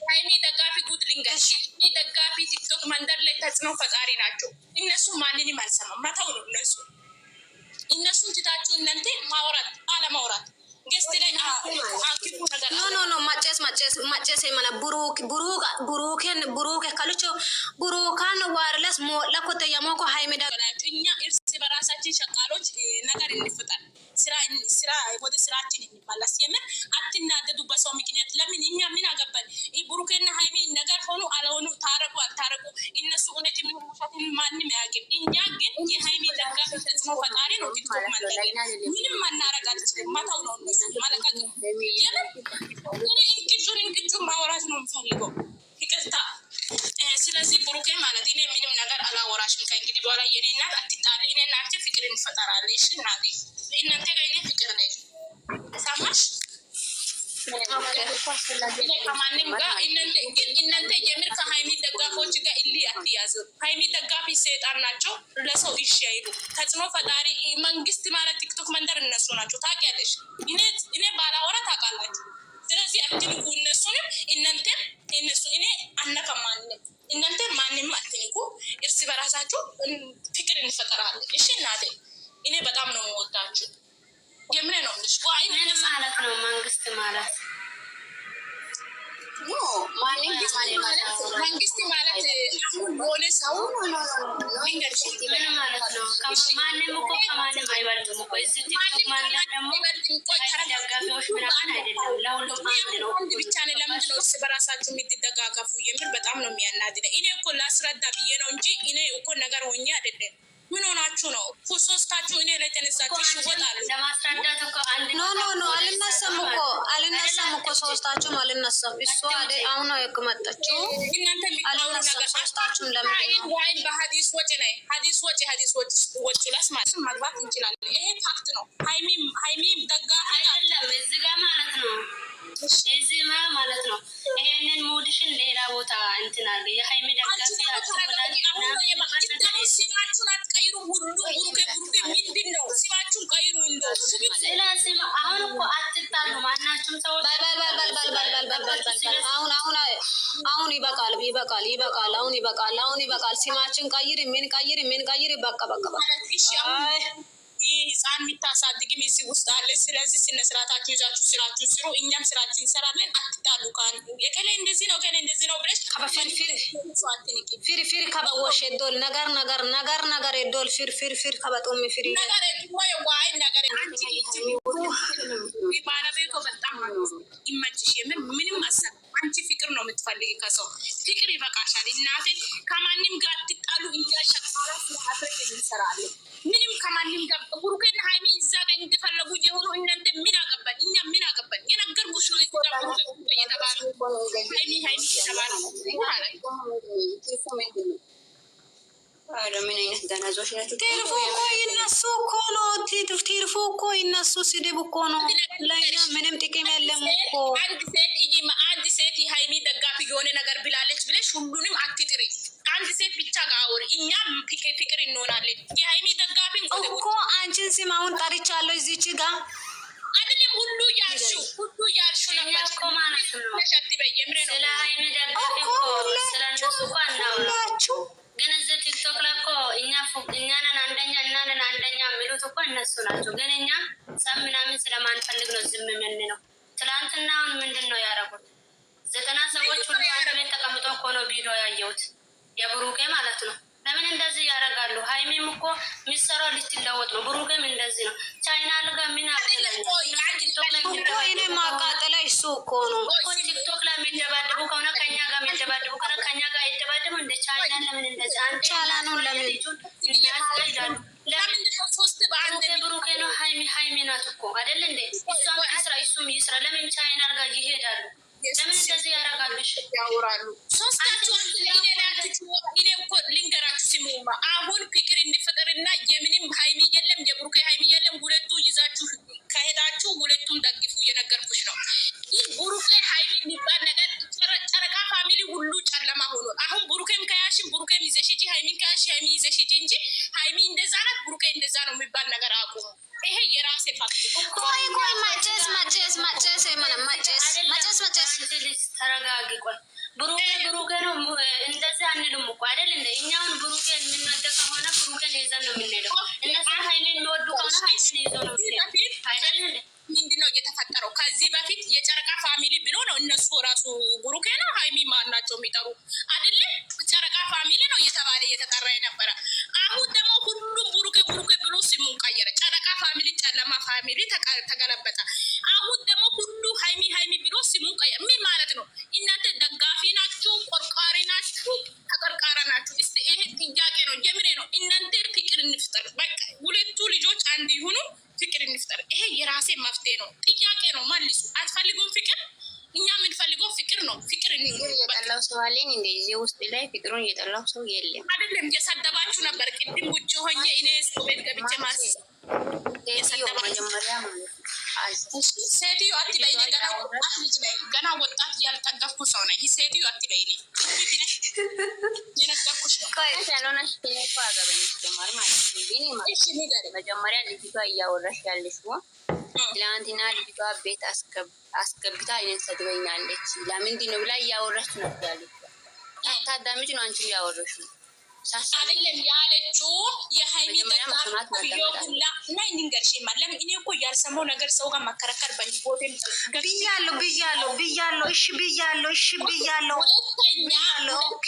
ሃይሚ ደጋፊ ጉድሊንጋሽ ደጋፊ ቲክቶክ መንደር ላይ ተጽዕኖ ፈጣሪ ናቸው። እነሱ ማንንም አልሰማም። መተው ነው እነሱን ትታችሁ እናንተ ማውራት አለማውራት ገስት ላይ አኪፉ ነገር ኖ ማጨስ የማና ቡሩክ ካልቾ ቡሩካን ዋርለስ ለኮተ የሞኮ ሃይሚ ደጋፊ እኛ እርስ በራሳችን ሸቃሎች ነገር እንፈጣል። ስራ ወደ ስራችን እንመለስ። የምን አትናደዱ በሰው ምክንያት። ለምን እኛ ምን አገባን? ቡሩክና ሃይሚ ነገር ሆኖ አለሆኑ ታረቁ አልታረቁ እነሱ እውነት የሚሆኑ ውሸትን ማንም ያውቅም። እኛ ግን የሃይሚ ደጋፊ ተጽዕኖ ፈጣሪ ነው። ቲክቶክ ማለት ምንም ማናረግ አልችልም። መተው ነው እነሱ ማለቃቅ። የምን እንቅጩን ማውራት ነው የምፈልገው። ይቅርታ። ስለዚህ ቡሩኬ ማለት እኔ ምንም ነገር አላወራሽም። ከእንግዲህ በኋላ የኔ እናት አትጣሪ። እኔ እናንተ ፍቅር እንፈጠራለን። እሺ እናቴ እናንተ ጋር እኔ ፍቅር ነኝ። ሰማሽ? ከማንም ጋር እናንተ የምር ከሃይሚ ደጋፎች ጋር እልህ አትያዙ። ሃይሚ ደጋፊ ሰይጣን ናቸው። ለሰው እሺ አይሉ ተጽዕኖ ፈጣሪ መንግስት ማለት ቲክቶክ መንደር እነሱ ናቸው። ታውቂያለሽ። እኔ ባላወራ ታውቃላችሁ። ስለዚህ አትንኩ እነሱንም እናንተም እነሱ እኔ አነከማንም እናንተ ማንም አትንኩ። እርስ በራሳችሁ ፍቅር እንፈጠራለን። እሺ እናቴ እኔ በጣም ነው የምወዳችሁ። የምን ነው ልጅ ወይ ምን ማለት ነው? መንግስት ማለት ኖ መንግስት ማለት ሆነ ሰው ሊንገርሽ ምን ማለት ነው? ማንም እኮ ከማንም አይበልጥም እኮ እዚህ ቲክቶክ ማለት ደግሞ ደጋፊዎች ምናምን አይደለም። ለሁሉም አንድ ነው። አንድ ብቻ ነው። ለምንድን ነው እርስ በራሳችሁ የምትደጋገፉ? የምር በጣም ነው የሚያናድደው። እኔ እኮ ላስረዳ ብዬ ነው እንጂ እኔ እኮ ነገር ሆኜ አይደለም። ምን ሆናችሁ ነው? ሶስታችሁ እኔ ላይ ተነሳችሁ ይወጣሉ። ለማስረዳት እኮ አንድ ኖ አልነሳም እኮ ሶስታችሁም አልነሳም። እሷ አይደል አሁን ነው የመጣችው። እናንተ አልነሳም ሶስታችሁም። ለምን ዋይ በሐዲስ ወጪ ላስማት ማግባት እንችላለን። ይሄ ፋክት ነው። ሃይሚ ደጋፊ አይደለም እዚህ ጋር ማለት ነው። እዚህ ማለት ነው። ይሄንን ሙድሽን ሌላ ቦታ እንትን አለ። የሃይሚ ደጋፊ ሲማችሁን አትቀይሩ። ሁሉ ቡሩኬ ምንድን ነው? ሲማችሁን ቀይሩ። ስለዚህ አሁን እኮ አትጣሉ ማናችሁም ሰዎች አሁን ይበቃል። ሲማችን ቀይር ምን ቀይር በቃ ህፃን የሚታሳድግም እዚህ ውስጥ አለ። ስለዚህ ስነ ስርዓታችሁ ይዛችሁ ስራችሁ ስሩ። እኛም ስራችን እንሰራለን። አትጣሉ። ካል የከለ እንደዚህ ነው ከለ እንደዚህ ነው ብለሽ ፊር ከበወሽ ዶል ነገር ዶል ፊር ከበጦም ፊር ነገር ወይ ዋይ ነገር አንቺ ባለቤቱ በጣም ይመችሽ። ምንም አሰብ አንቺ ፍቅር ነው የምትፈልጊ ከሰው ፍቅር ይበቃሻል። እናቴ ከማንም ጋር አትጣሉ። እንዲያሸቃላ ስለአፈር እንሰራለን። ምንም ከማንም ጋር ቡሩኬና ሃይሚ እዛ ጋር እንደፈለጉ የሆኑ እናንተ ምን አገባን? እኛ ምን አገባን? የነገርኩሽ ነው የተባለው ሃይሚ የተባለ ምን አይነት ደናዞች ናቸው? ቴርፎ እኮ ይነሱ ስድብ እኮ ነው። ለእኛ ምንም ጥቅም የለም እኮ። አንድ ሴት የሃይሚ ደጋፊ የሆነ ነገር ብላለች ብለሽ ሁሉንም አትጥሪ። አንድ ሴት ብቻ ጋር አውሪ። እኛም ፍቅር እንሆናለን። የሃይሚ ደጋፊ እኮ አንቺን ስም አሁን ጠርቻለሁ እዚች ጋር አይደለም። ሁሉ ያልሹ ነበር እኮ ማለት ነው። ስለ ሃይሚ ደጋፊ እኮ ስለነሱ እኮ አናውራችሁ። ግን እዚህ ቲክቶክ ላይ እኮ እኛንን አንደኛ የሚሉት እኮ እነሱ ናቸው። ግን እኛ ሰብ ምናምን ስለማንፈልግ ነው ዝም ምን ነው። ትላንትና አሁን ምንድን ነው ያደረጉት? 90 ሰዎች ሁሉ አንድ ቤት ተቀምጦ እኮ ነው ቪዲዮ ያየሁት። የብሩኬ ማለት ነው። ለምን እንደዚህ ያደርጋሉ? ሃይሚም እኮ የሚሰራው ልትለወጥ ነው። ብሩኬም እንደዚህ ነው። ቻይና ልጋ ምን አገለኝ እኔ ማቃጠላ እሱ እኮ ነው። ቲክቶክ ላይ የሚደባደቡ ከሆነ ከኛ ጋር የሚደባደቡ ከሆነ ከኛ ጋር አይደባደቡ። እንደ ቻይና ለምን እንደዚህ ቻላኑን ለምን ያስገዳሉ? ለምን ሶስት በአንድ ብሩኬ ነው። ሃይሚ ናት እኮ አይደል እንዴ? እሷም ይስራ እሱም ይስራ። ለምን ቻይና ጋር ይሄዳሉ? ለምን እንደዚህ ያደርጋሉሽ? ያወራሉ ሶስታችሁ። እኔ እኮ ልንገራችሁ ስሙማ፣ አሁን ፍቅር እንዲፈጠርና የምንም ሃይሚ የለም የብሩኬ ሃይሚ የለም። ሁለቱ ይዛችሁ ከሄዳችሁ ሁለቱም ደግፉ። እየነገርኩሽ ነው። ይህ ብሩኬ ሃይሚ የሚባል ነገር ጨረቃ ፋሚሊ ሁሉ ጨለማ ሆኗል። አሁን ብሩኬም ከያሽን ብሩኬም ይዘሽ ሂጂ፣ ሃይሚን ከያሽ ሃይሚ ይዘሽ ሂጂ እንጂ ሃይሚ እንደዛ ናት ብሩኬ ነው የሚባል ነገር አቁሙ። ይሄ የራሴ ፋክት። ቆይ ማጨስ ተረጋጊ። ቆይ ብሩኬ ነው እንደዚህ አንልም እኮ አይደል እንደ እኛውን ብሩኬ የምንወደ ከሆነ ብሩኬን ይዘን ነው የምንሄደው። እነሱ ኃይልን የሚወዱ ከሆነ ኃይልን ይዞ ነው አይደል እንደ ምንድነው እየተፈጠረው? ከዚህ በፊት የጨረቃ ፋሚሊ ብሎ ነው እነሱ ራሱ ብሩኬ ነው ሀይሚ ማን ናቸው የሚጠሩ አይደለ? ጨረቃ ፋሚሊ ነው እየተባለ እየተጠራ የነበረ። አሁን ደግሞ ሁሉም ብሩኬ ብሎ ስሙን ቀየረ። ጨረቃ ፋሚሊ፣ ጨለማ ፋሚሊ ተገለበጠ። አሁን ደግሞ ሁሉ ሀይሚ ብሎ ስሙን ቀየረ። ምን ማለት ነው? እናንተ ደጋፊ ናችሁ? ቆርቋሪ ናችሁ? ተቆርቋሪ ናችሁ? እስቲ ይሄ ጥያቄ ነው። የምሬ ነው። እናንተ ፍቅር እንፍጠር። በቃ ሁለቱ ልጆች አንድ ይሁኑ። ፍቅር እንፍጠር። ይሄ የራሴ መፍትሄ ነው። ጥያቄ ነው። መልሱ። አትፈልጉም ፍቅር? እኛ የምንፈልገው ፍቅር ነው። ፍቅር እየጠላው ሰው አለኝ እንደዚህ ውስጥ ላይ ፍቅሩን እየጠላው ሰው የለም። አይደለም እየሰደባችሁ ነበር ቅድም ውጭ ሆኜ እኔ ሰው ቤት ገብቼ ሴትዮ አትበይ። ገና ወጣት ያልጠገፍኩ ሰው ነኝ። ሴትዮ አትበይ። የነገርኩሽ ነው። መጀመሪያ ልጅቷ እያወራሽ ያለሽ ትላንትና ልጅቷ ቤት አስገብታ አይነት ሰድበኛለች። ለምንድን ነው ብላ እያወራች ነው ያለች። ታዳምጪ ነው አንቺ እያወራሽ ነው አይደለም ያለችው። የሃይሚ ሁላ እና ንገርሽ ማለም እኔ እኮ ያልሰማው ነገር ሰው ጋር ማከረከር በህይወቴም ብያለሁ። እሺ ብያለሁ። ኦኬ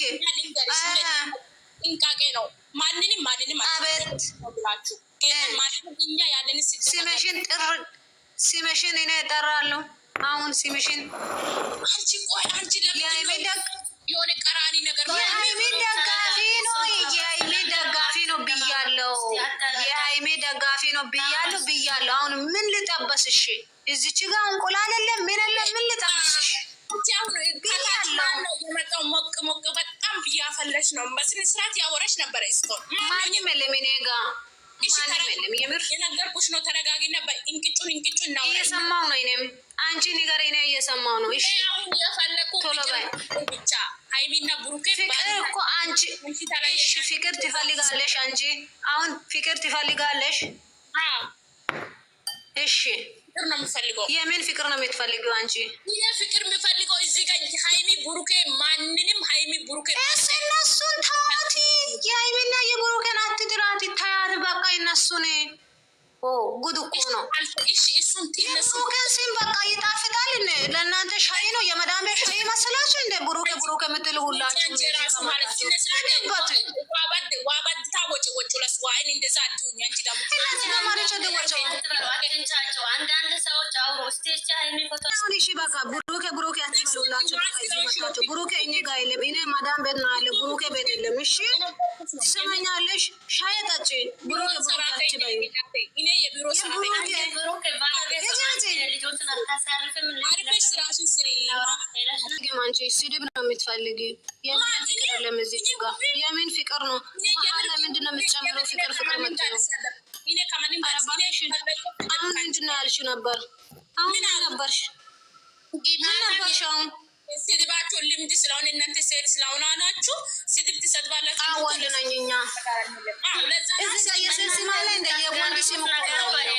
ጥንቃቄ ነው። ማንንም አቤት ብላችሁ እኛ ያለን ስምሽን እኔ እጠራለሁ። አሁን ስምሽን አንቺ ለምን የሆነ ቀራኒ ነገር የሃይሜ ደጋፊ ነው ብያለሁ። አሁን ምን ልጠበስ? እሺ እዚች ጋር እንቁላል የለም ምን የለም። ምን ልጠበስሽ? የመጣው ሞቅ በጣም ብያፈለሽ ነው። በስነ ስርዓት ያወረሽ ነበረ። ማንም የለም እኔ ጋር የምር የነገርኩሽ ነው። ተረጋጊ ነበር። እንቅጩን ነው እየሰማው ነው። እኔም አንቺ ንገር እኔ እየሰማው ነው። እሺ ቶሎ በይ ብቻ ሃይሚና ብሩኬ ፍቅር እኮ አንቺ እሺ ፍቅር ትፈልጋለሽ አንቺ አሁን ፍቅር ትፈልጋለሽ? እሺ ፍቅር ነው የምፈልገው። የምን ፍቅር ነው የምትፈልጊው አንቺ? ይሄ ፍቅር የምፈልገው እዚህ ጋር ሃይሚ ብሩኬ ማንንም ሃይሚ ብሩኬ እነሱን ተዋት። የሃይሚና የብሩኬን አትጥራት። ታያት በቃ እነሱን ጉድ እኮ ነው። ብሩኬን ሲም በቃ ይጣፍጣል። ለእናንተ ሻይ ነው የመዳሜ ሻይ መስላችሁ እንደ ብሩኬ የምትል ሁላችሁ በቃ ብሩኬ አትበሉላችሁ። ብሩኬ እኔ ጋር የለም። እኔ ማዳም ቤት ነው ያለ። ብሩኬ ቤት የለም። እሺ ትሰማኛለሽ? ሻይ ጠጪ። ብሩኬ አትበዩ። አንቺ ስድብ ነው የምትፈልጊው? የምን ፍቅር የለም እዚች ጋር። የምን ፍቅር ነው? ለምንድን ነው የምትጨምረው? ፍቅር የምትለው አሁን ምንድን ነው ያልሽው ነበር? አሁን ነበርሽ አሁን ስድባችሁ ልምድ ስለሆነ እናንተ ሴት ስለሆነ ናችሁ ስድብ ትሰድባላችሁ። ወንድ ነኝ እኛ እዚህ ጋር የሴት ስም አለ እንደ የወንድ ስም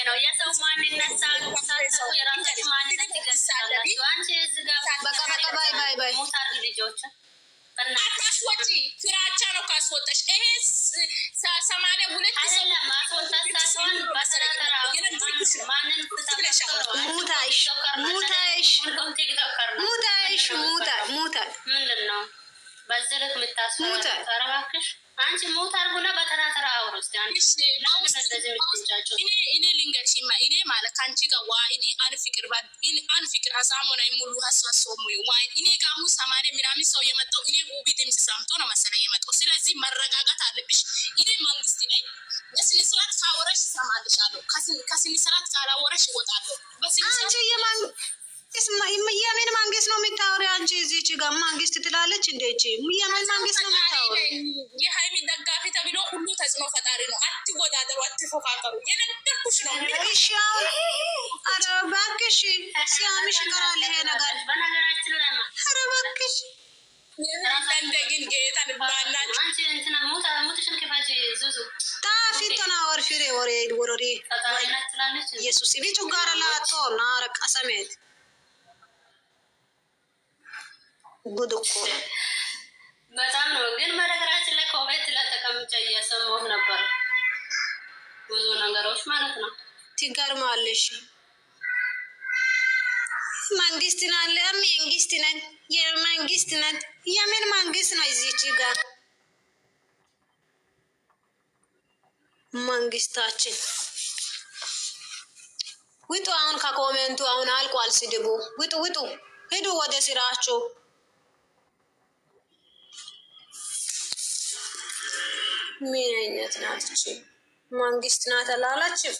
ነው። የሰው ማንነት ሳትሰው የራሳችሁ ማንነት ይገሳላችሁ። አንቺ እዚህ ጋር በቃ ባይ አታስወጪ። ፍራቻ ነው ካስወጣሽ። ይሄ 82 አይደለም ማስወጣት ሳይሆን በተራተራ ማንን ሙታሽ ምንድን ነው በዚህ ልክ የምታስፈራው? ተረባክሽ አንቺ ሞት አድርጉና በተራተራ አውሩ እስቲ። እኔ ልንገርሽ እኔ ማለት ከአንቺ ጋር አንፍቅር አሳሞና ሙሉ ሀሳሶሙ እኔ ጋር አሁን 80 ምናምን ሰው የመጣው እኔ ውቢ ድምፅ ሰምቶ ነው መሰለኝ የመጣው። ስለዚህ መረጋጋት አለብሽ። እኔ መንግስት ነኝ። በስነ ስርዓት ካወራሽ እሰማልሻለሁ። ከስነ ስርዓት ካላወራሽ እወጣለሁ። አንቺ የምን መንግስት ነው የምታወሪው? አንቺ እዚች ጋር መንግስት ትላለች እንዴች? የምን መንግስት ነው የምታወሪው? የሃይሚ ደጋፊ ተብሎ ሁሉ ተጽዕኖ ፈጣሪ ነው። አትወዳደሩ፣ አትፎካከሩ። የነገርኩሽ ነው። እሺ አሁን ኧረ እባክሽ ሲያምሽ ይቀራል ይሄ ነገር። ኧረ እባክሽ እናንተ ግን ጌታን ባላችሁ አንቺ እንትና ሞትሽን ክፋች ዙዙ ታፊቶና ወርፊሬ ወሬ ወሮሪ ፈጣሪና ትላለች። ኢየሱስ ቢቱ ጋር ላቶ ናረ ቀሰሜት ጉድ እኮ በጣም ነው። ግን በነገራችን ላይ ኮሜንት ላይ ተቀምጬ እየሰማሁ ነበር ብዙ ነገሮች ማለት ነው። ትገርማለሽ። መንግስት ናለ መንግስት ነን የመንግስት ነን የምን መንግስት ነው? እዚች ጋር መንግስታችን ውጡ። አሁን ከኮሜንቱ አሁን አልቋል ስድቡ። ውጡ ውጡ፣ ሂዱ ወደ ስራችሁ። ምን አይነት ናት እቺ? መንግስት ናት አላለችም።